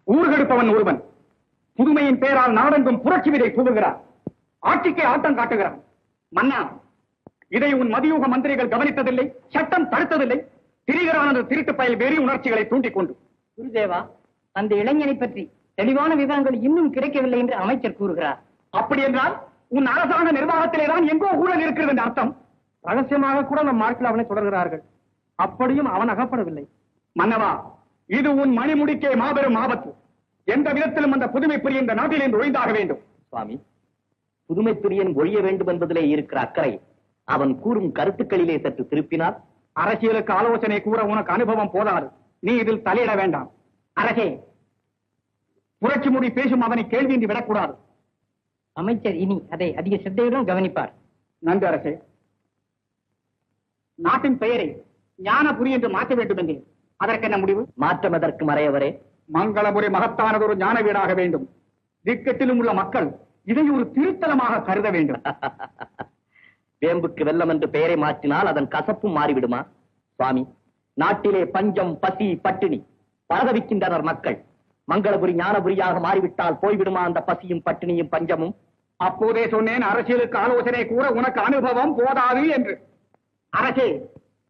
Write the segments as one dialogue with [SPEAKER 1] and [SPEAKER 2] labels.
[SPEAKER 1] ஊர்கெடுப்பவன் ஒருவன் புதுமையின் பெயரால் நாடெங்கும் புரட்சி விதை தூவுகிறார். ஆட்சிக்கே ஆட்டம் காட்டுகிறான். மன்னா, இதை உன் மதியூக மந்திரிகள் கவனித்ததில்லை, சட்டம் தடுத்ததில்லை. திரிகிறான திருட்டு பயல் வெறி உணர்ச்சிகளை தூண்டிக் கொண்டு.
[SPEAKER 2] குருதேவா, அந்த இளைஞனை பற்றி தெளிவான விவரங்கள் இன்னும் கிடைக்கவில்லை என்று அமைச்சர் கூறுகிறார்.
[SPEAKER 1] அப்படி என்றால் உன் அரசாங்க நிர்வாகத்திலேதான் எங்கோ ஊழல் இருக்கிறது என்று அர்த்தம்.
[SPEAKER 3] ரகசியமாக கூட நம் ஆட்கள் அவனை தொடர்கிறார்கள். அப்படியும் அவன் அகப்படவில்லை.
[SPEAKER 1] மன்னவா, இது உன் மணிமுடிக்கே மாபெரும் ஆபத்து. எந்த விதத்திலும் அந்த புதுமை பிரிய இந்த நாட்டில் ஒழிந்தாக வேண்டும்.
[SPEAKER 4] சுவாமி, புதுமை பிரியன் ஒழிய வேண்டும் என்பதிலே இருக்கிற அக்கறை அவன் கூறும் கருத்துக்களிலே சற்று திருப்பினார்.
[SPEAKER 1] அரசியலுக்கு ஆலோசனை கூற உனக்கு அனுபவம் போதாது. நீ இதில் தலையிட வேண்டாம். அரசே, புரட்சி முடி பேசும் அவனை கேள்வியின்றி விடக்கூடாது.
[SPEAKER 2] அமைச்சர் இனி அதை அதிக சிரத்தையுடன் கவனிப்பார்.
[SPEAKER 1] நன்றி அரசே. நாட்டின் பெயரை ஞானபுரி என்று மாற்ற வேண்டும் என்று அதற்கென்ன முடிவு?
[SPEAKER 4] மாற்றம் எதற்கு மறையவரே?
[SPEAKER 1] மங்களபுரி மகத்தானது ஒரு ஞான வீடாக வேண்டும். திக்கெட்டிலும் உள்ள மக்கள் இதை ஒரு திருத்தலமாக கருத வேண்டும்.
[SPEAKER 4] வேம்புக்கு வெள்ளம் என்று பெயரை மாற்றினால் அதன் கசப்பும் மாறிவிடுமா? சுவாமி, நாட்டிலே பஞ்சம், பசி, பட்டினி பரதவிக்கின்றனர் மக்கள். மங்களபுரி ஞானபுரியாக மாறிவிட்டால் போய்விடுமா அந்த பசியும் பட்டினியும் பஞ்சமும்?
[SPEAKER 1] அப்போதே சொன்னேன், அரசியலுக்கு ஆலோசனை கூற உனக்கு அனுபவம் போதாது என்று. அரசே,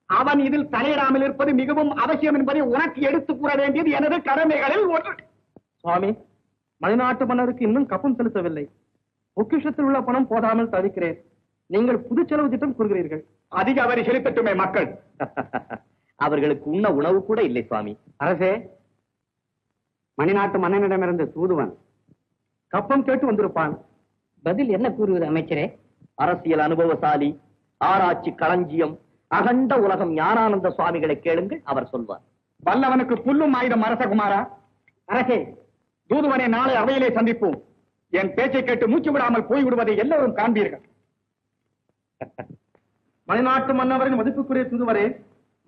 [SPEAKER 1] அவன் இதில் தலையிடாமல் இருப்பது மிகவும் அவசியம் என்பதை உனக்கு எடுத்துக் கூற வேண்டியது எனது கடமைகளில் ஒன்று.
[SPEAKER 3] சுவாமி, மலைநாட்டு மன்னருக்கு இன்னும் கப்பம் செலுத்தவில்லை. பொக்கிஷத்தில் உள்ள பணம் போதாமல் தவிக்கிறேன். நீங்கள் புது செலவு திட்டம் கூறுகிறீர்கள்.
[SPEAKER 1] அதிக அவரை செலுத்தட்டுமே மக்கள்.
[SPEAKER 4] அவர்களுக்கு உண்ண உணவு கூட இல்லை சுவாமி.
[SPEAKER 3] அரசே, மணிநாட்டு மன்னனிடமிருந்து தூதுவன் கப்பம் கேட்டு வந்திருப்பான்.
[SPEAKER 2] பதில் என்ன கூறுவது அமைச்சரே?
[SPEAKER 4] அரசியல் அனுபவசாலி, ஆராய்ச்சி களஞ்சியம், அகண்ட உலகம் ஞானானந்த சுவாமிகளை கேளுங்கள், அவர் சொல்வார்.
[SPEAKER 1] வல்லவனுக்கு புல்லும் ஆயுதம் அரசகுமாரா. அரசே, தூதுவனை நாளை அவையிலே சந்திப்போம். என் பேச்சை கேட்டு மூச்சு விடாமல் போய்விடுவதை எல்லோரும் காண்பீர்கள்.
[SPEAKER 3] மணிநாட்டு மன்னவரின் மதிப்புக்குரிய தூதுவரே,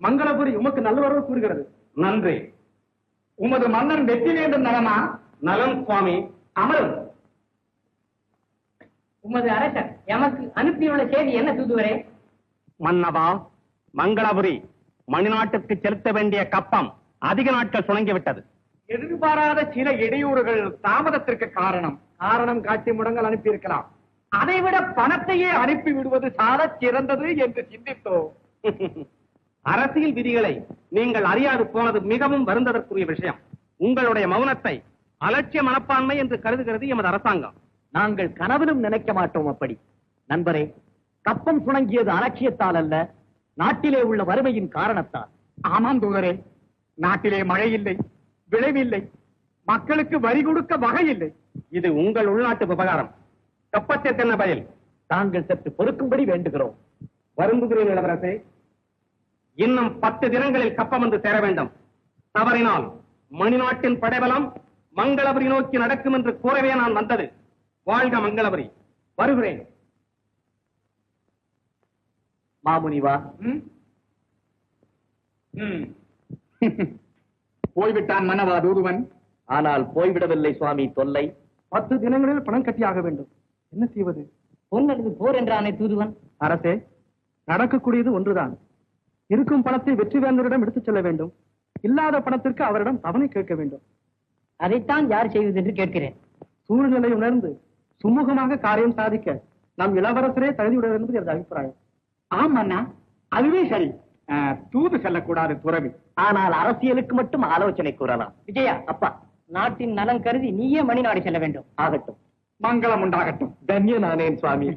[SPEAKER 3] மங்களபுரி உமக்கு நல்லவரவு கூறுகிறது.
[SPEAKER 1] நன்றி. உமது மன்னன் வெற்றிவேந்தன் நலமா?
[SPEAKER 3] நலம் சுவாமி.
[SPEAKER 1] அமரும்.
[SPEAKER 2] உமது அரசர் எமக்கு அனுப்பியுள்ள செய்தி என்ன தூதுவரே?
[SPEAKER 3] மன்னவா, மங்களபுரி மணிநாட்டுக்கு செலுத்த வேண்டிய கப்பம் அதிக நாட்கள் சுணங்கிவிட்டது.
[SPEAKER 1] எதிர்பாராத சில இடையூறுகள் தாமதத்திற்கு காரணம் காட்டி முடங்கல் அனுப்பியிருக்கலாம். அதைவிட பணத்தையே அனுப்பி விடுவது சாலச் சிறந்தது என்று சிந்தித்தோம்.
[SPEAKER 3] அரசியல் விதிகளை நீங்கள் அறியாது போனது மிகவும் வருந்ததற்குரிய விஷயம். உங்களுடைய மௌனத்தை அலட்சிய மனப்பான்மை என்று கருதுகிறது எமது அரசாங்கம்.
[SPEAKER 4] நாங்கள் கனவிலும் நினைக்க மாட்டோம் அப்படி. நண்பரே, கப்பம் சுணங்கியது அலட்சியத்தால் அல்ல, நாட்டிலே உள்ள வறுமையின் காரணத்தால்.
[SPEAKER 1] ஆமாம் தூதரே, நாட்டிலே மழை இல்லை, விளைவில்லை, மக்களுக்கு வரி கொடுக்க வகை இல்லை.
[SPEAKER 3] இது உங்கள் உள்நாட்டு விவகாரம். கப்பத்திற்கு என்ன பதில்?
[SPEAKER 4] தாங்கள் சற்று பொறுக்கும்படி வேண்டுகிறோம்.
[SPEAKER 3] வருந்துகிறேன் இளவரசே. இன்னும் 10 தினங்களில் கப்பம் வந்து சேர வேண்டும். தவறினால் மணிநாட்டின் படைபலம் மங்களபுரி நோக்கி நடக்கும் என்று கூறவே நான் வந்தது. வாழ்க மங்களபுரி. வருகிறேன்.
[SPEAKER 4] மாமுனிவா.
[SPEAKER 1] போய்விட்டான் மன்னவா தூதுவன்.
[SPEAKER 4] ஆனால் போய்விடவில்லை சுவாமி, தொல்லை.
[SPEAKER 3] 10 தினங்களில் பணம் கட்டியாக வேண்டும். என்ன செய்வது?
[SPEAKER 2] பொன்னது போர் என்றானே தூதுவன்.
[SPEAKER 3] அரசே, நடக்கக்கூடியது ஒன்றுதான். இருக்கும் பணத்தை வெற்றிவேந்தரிடம் எடுத்துச் செல்ல வேண்டும். இல்லாத பணத்திற்கு அவரிடம் தவணை கேட்க வேண்டும்.
[SPEAKER 2] அதைத்தான் யார் செய்வது என்று கேட்கிறேன்.
[SPEAKER 3] சூழ்நிலை உணர்ந்து சுமூகமாக காரியம் சாதிக்க நம் இளவரசரே தகுதியுடையவர் என்பது எனது அபிப்பிராயம்.
[SPEAKER 1] ஆம் அண்ணா, அதுவே சரி. தூது செல்லக்கூடாது துறவி.
[SPEAKER 4] ஆனால் அரசியலுக்கு மட்டும் ஆலோசனை கூறலாம்.
[SPEAKER 2] விஜயா,
[SPEAKER 4] அப்பா,
[SPEAKER 2] நாட்டின் நலன் கருதி நீயே மணிநாடு செல்ல வேண்டும்.
[SPEAKER 4] ஆகட்டும்.
[SPEAKER 1] மங்களம் உண்டாகட்டும்.
[SPEAKER 4] தன்ய நானேன் சுவாமி.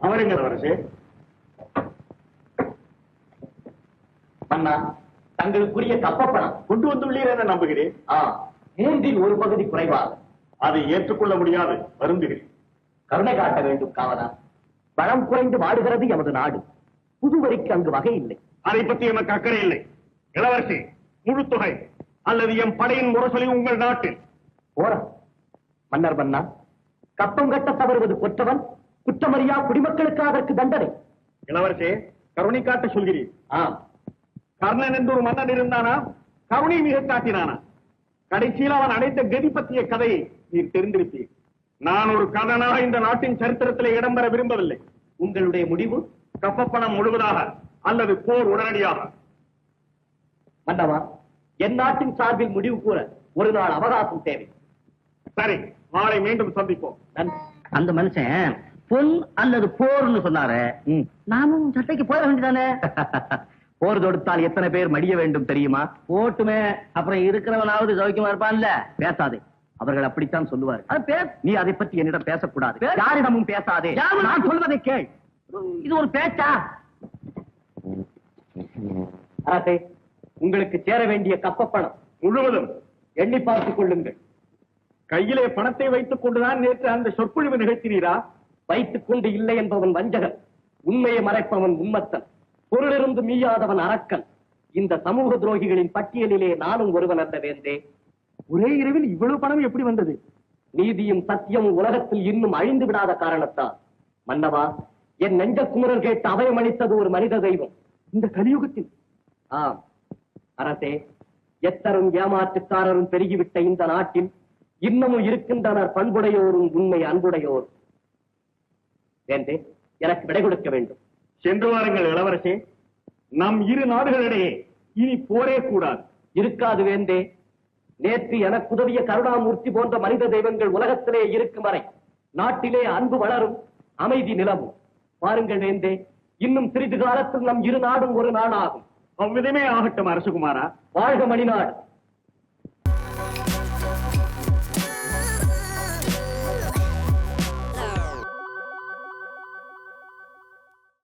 [SPEAKER 1] அவருங்கள் அரசே.
[SPEAKER 4] அண்ணா, தங்களுக்குரிய கப்பப்பணம்
[SPEAKER 5] கொண்டு வந்துள்ளீர் என நம்புகிறேன்.
[SPEAKER 4] 3 1 பகுதி குறைவாக.
[SPEAKER 5] அதை ஏற்றுக்கொள்ள முடியாது, வருந்துகிறேன்.
[SPEAKER 4] கருணை காட்ட வேண்டும் காவலா. வளம் குறைந்து வாடுகிறது எமது நாடு. புதுவரிக்கு அங்கு வகை இல்லை.
[SPEAKER 5] அதை பற்றி எமக்கு அக்கறை இல்லை. இளவரசி, முழு தொகை அல்லது எம் படையின் முரசொலி உங்கள் நாட்டில்.
[SPEAKER 4] போற மன்னர் மன்னா, கப்பம் கட்ட தவறுவது கொற்றவன், குற்றமறியா குடிமக்களுக்கு அதற்கு தண்டனை.
[SPEAKER 5] இளவரசே, கருணை காட்ட சொல்கிறீர்.
[SPEAKER 4] ஆம்.
[SPEAKER 5] கர்ணன் என்று ஒரு மன்னன் இருந்தானா? கருணை மிக காட்டினானா? கடைசியில் அவன் அடைந்த கதி பற்றிய கதையை நீர் தெரிந்திருப்பீர். நான் ஒரு கதனாக இந்த நாட்டின் சரித்திரத்திலே இடம்பெற விரும்பவில்லை.
[SPEAKER 4] உங்களுடைய முடிவு?
[SPEAKER 5] கப்பப்பணம் முழுவதாக அல்லது போர் உடனடியாக?
[SPEAKER 4] மன்னவா, என் நாட்டின் சார்பில் முடிவு கூற ஒரு நாள் அவகாசம் தேவை.
[SPEAKER 5] சரி, நாளை மீண்டும் சந்திப்போம்.
[SPEAKER 3] அந்த மனுஷன் பொன் அல்லது போர்னு சொன்னாரு. நாமும் சட்டைக்கு போயிட வேண்டியதானே?
[SPEAKER 4] போர் தொடுத்தால் எத்தனை பேர் மடிய வேண்டும் தெரியுமா?
[SPEAKER 3] போட்டுமே, அப்புறம் இருக்கிறவனாவது சௌக்கியமா இருப்பான்ல.
[SPEAKER 4] பேசாதே, அவர்கள் அப்படித்தான் சொல்லுவார்.
[SPEAKER 3] அது
[SPEAKER 4] நீ அதை பற்றி என்னிடம் பேசக்கூடாது. யாரிடமும் பேசாதே.
[SPEAKER 3] நான் சொல்வதை கேள். இது ஒரு பேச்சா?
[SPEAKER 4] அரசே, உங்களுக்கு சேர வேண்டிய கப்பப்பணம்
[SPEAKER 5] முழுவதும்
[SPEAKER 4] எண்ணி பார்த்துக் கொள்ளுங்கள்.
[SPEAKER 5] கையிலே பணத்தை வைத்துக் கொண்டுதான் நேற்று அந்த சொற்பொழிவு நிகழ்த்தினீரா?
[SPEAKER 4] வைத்துக் கொண்டு இல்லை என்பவன் வஞ்சகன், உண்மையை மறைப்பவன் உண்மத்தன், பொருளிருந்து மீயாதவன் அரக்கன். இந்த சமூக துரோகிகளின் பட்டியலிலே நானும் ஒருவன் அல்ல வேந்தே.
[SPEAKER 5] ஒரே இரவில் இவ்வளவு பணம் எப்படி வந்தது?
[SPEAKER 4] நீதியும் சத்தியமும் உலகத்தில் இன்னும் அழிந்து விடாத காரணத்தால். மன்னவா, என் நெஞ்ச குமுறல் கேட்டு அபயமளித்தது ஒரு மனித தெய்வம்
[SPEAKER 5] இந்த கலியுகத்தில்.
[SPEAKER 4] ஆம் அரசே, எத்தரும் ஏமாற்றுக்காரரும் பெருகிவிட்ட இந்த நாட்டில் இன்னமும் இருக்கின்றனர் பண்புடையோரும் உண்மை அன்புடையோரும். வேந்தே, எனக்கு விடை கொடுக்க வேண்டும்.
[SPEAKER 5] சென்று வாருங்கள் இளவரசே. நம் இரு நாடுகளிடையே இனி போரே கூடாது.
[SPEAKER 4] இருக்காது வேந்தே. நேற்று எனக்கு உதவிய கருணாமூர்த்தி போன்ற மனித தெய்வங்கள் உலகத்திலே இருக்கும் வரை நாட்டிலே அன்பு வளரும், அமைதி நிலவும். பாருங்கள் வேந்தே, இன்னும் சிறிது காலத்தில் நம் இரு நாடும் ஒரு நாடாகும்.
[SPEAKER 5] அவ்விதமே ஆகட்டும் அரசகுமாரா.
[SPEAKER 4] வாழ்க மணிநாடு.